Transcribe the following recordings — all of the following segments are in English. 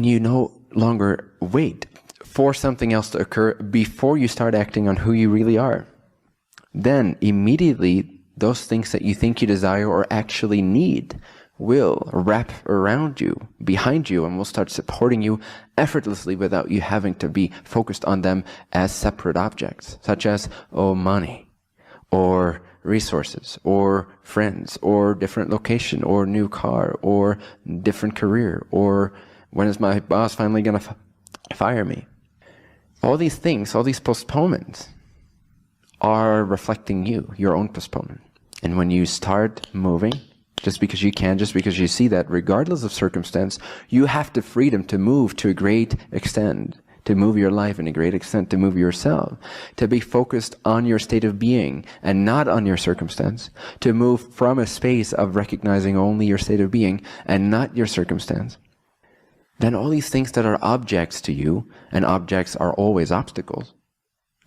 when you no longer wait for something else to occur before you start acting on who you really are, then immediately those things that you think you desire or actually need will wrap around you, behind you, and will start supporting you effortlessly without you having to be focused on them as separate objects, such as, oh, money, or resources, or friends, or different location, or new car, or different career, or when is my boss finally going to fire me? All these things, all these postponements are reflecting you, your own postponement. And when you start moving, just because you can, just because you see that, regardless of circumstance, you have the freedom to move to a great extent, to move your life in a great extent, to move yourself, to be focused on your state of being and not on your circumstance, to move from a space of recognizing only your state of being and not your circumstance. Then all these things that are objects to you, and objects are always obstacles.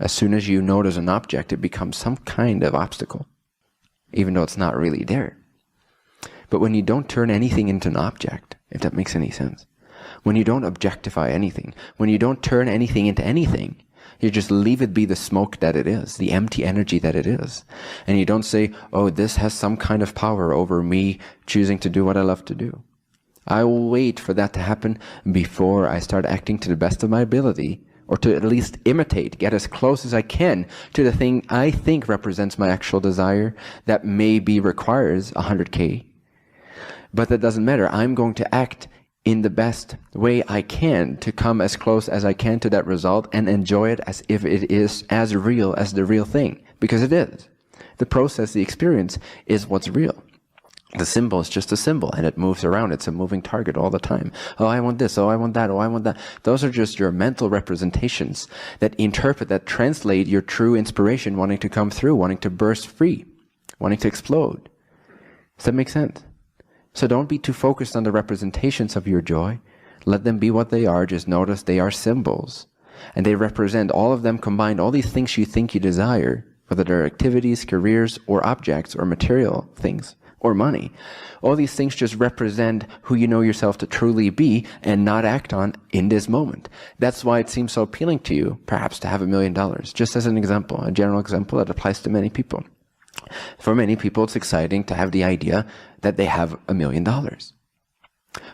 As soon as you notice an object, it becomes some kind of obstacle, even though it's not really there. But when you don't turn anything into an object, if that makes any sense, when you don't objectify anything, when you don't turn anything into anything, you just leave it be the smoke that it is, the empty energy that it is. And you don't say, oh, this has some kind of power over me choosing to do what I love to do. I will wait for that to happen before I start acting to the best of my ability, or to at least imitate, get as close as I can to the thing I think represents my actual desire that maybe requires 100K. But that doesn't matter. I'm going to act in the best way I can to come as close as I can to that result and enjoy it as if it is as real as the real thing. Because it is. The process, the experience is what's real. The symbol is just a symbol and it moves around. It's a moving target all the time. Oh, I want this. Oh, I want that. Oh, I want that. Those are just your mental representations that interpret, that translate your true inspiration wanting to come through, wanting to burst free, wanting to explode. Does that make sense? So don't be too focused on the representations of your joy. Let them be what they are. Just notice they are symbols. And they represent, all of them combined, all these things you think you desire, whether they're activities, careers, or objects, or material things, or money. All these things just represent who you know yourself to truly be and not act on in this moment. That's why it seems so appealing to you, perhaps, to have $1 million. Just as an example, a general example that applies to many people. For many people, it's exciting to have the idea that they have $1 million.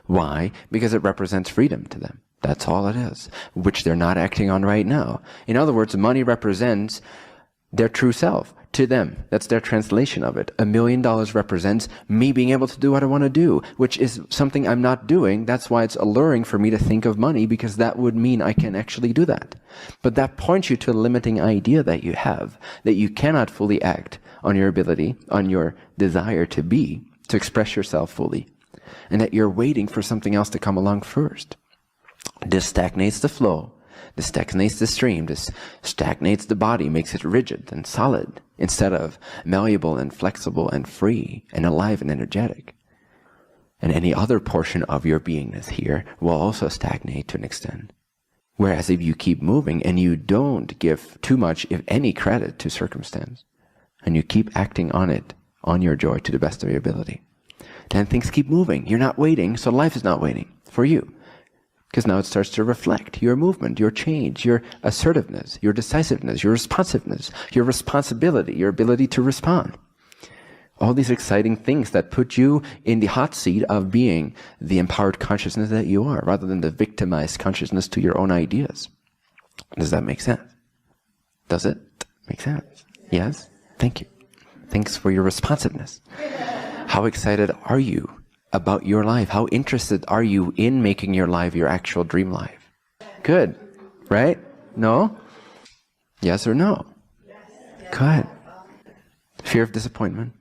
Why? Because it represents freedom to them. That's all it is, which they're not acting on right now. In other words, money represents their true self to them. That's their translation of it. $1 million represents me being able to do what I want to do, which is something I'm not doing. That's why it's alluring for me to think of money, because that would mean I can actually do that. But that points you to a limiting idea that you have, that you cannot fully act on your ability, on your desire to be, to express yourself fully, and that you're waiting for something else to come along first. This stagnates the flow. This stagnates the stream. This stagnates the body, makes it rigid and solid, instead of malleable and flexible and free and alive and energetic. And any other portion of your beingness here will also stagnate to an extent. Whereas if you keep moving and you don't give too much, if any, credit to circumstance, and you keep acting on it, on your joy to the best of your ability, then things keep moving. You're not waiting, so life is not waiting for you. Because now it starts to reflect your movement, your change, your assertiveness, your decisiveness, your responsiveness, your responsibility, your ability to respond. All these exciting things that put you in the hot seat of being the empowered consciousness that you are, rather than the victimized consciousness to your own ideas. Does that make sense? Does it make sense? Yes? Thank you. Thanks for your responsiveness. How excited are you about your life? How interested are you in making your life your actual dream life? Good, right? No? Yes or no? Good. Fear of disappointment?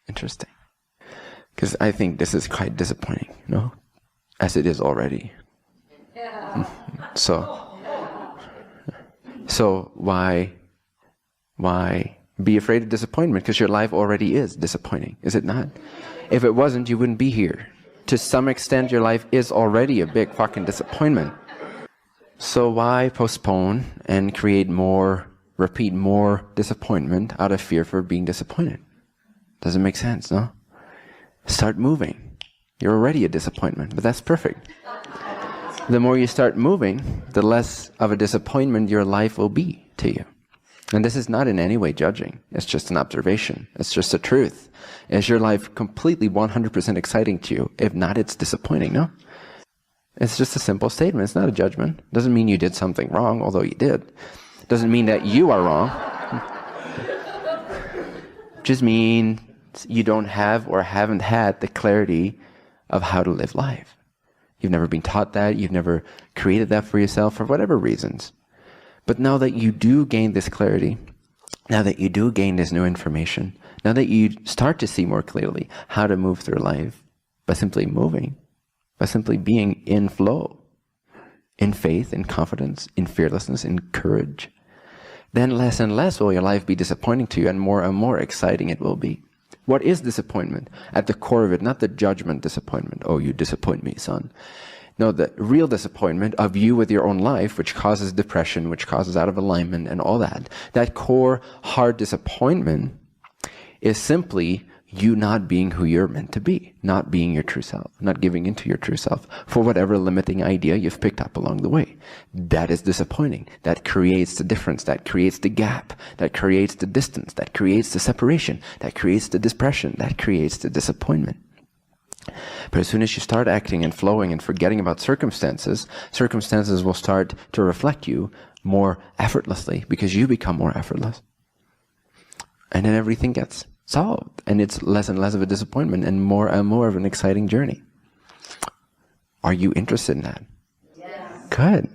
Interesting. Because I think this is quite disappointing, no? As it is already. So why be afraid of disappointment? Because your life already is disappointing, is it not? If it wasn't, you wouldn't be here. To some extent, your life is already a big fucking disappointment. So why postpone and repeat more disappointment out of fear for being disappointed? Doesn't make sense, no? Start moving. You're already a disappointment, but that's perfect. The more you start moving, the less of a disappointment your life will be to you. And this is not in any way judging. It's just an observation. It's just a truth. Is your life completely 100% exciting to you? If not, it's disappointing, no? It's just a simple statement. It's not a judgment. It doesn't mean you did something wrong, although you did. It doesn't mean that you are wrong. It just means you don't have or haven't had the clarity of how to live life. You've never been taught that. You've never created that for yourself for whatever reasons. But now that you do gain this clarity, now that you do gain this new information, now that you start to see more clearly how to move through life by simply moving, by simply being in flow, in faith, in confidence, in fearlessness, in courage, then less and less will your life be disappointing to you and more exciting it will be. What is disappointment? At the core of it, not the judgment disappointment. Oh, you disappoint me, son. No, the real disappointment of you with your own life, which causes depression, which causes out of alignment and all that. That core hard disappointment is simply you not being who you're meant to be, not being your true self, not giving into your true self for whatever limiting idea you've picked up along the way. That is disappointing. That creates the difference, that creates the gap, that creates the distance, that creates the separation, that creates the depression, that creates the disappointment. But as soon as you start acting and flowing and forgetting about circumstances, circumstances will start to reflect you more effortlessly because you become more effortless. And then everything gets solved. And it's less and less of a disappointment and more of an exciting journey. Are you interested in that? Yes. Good.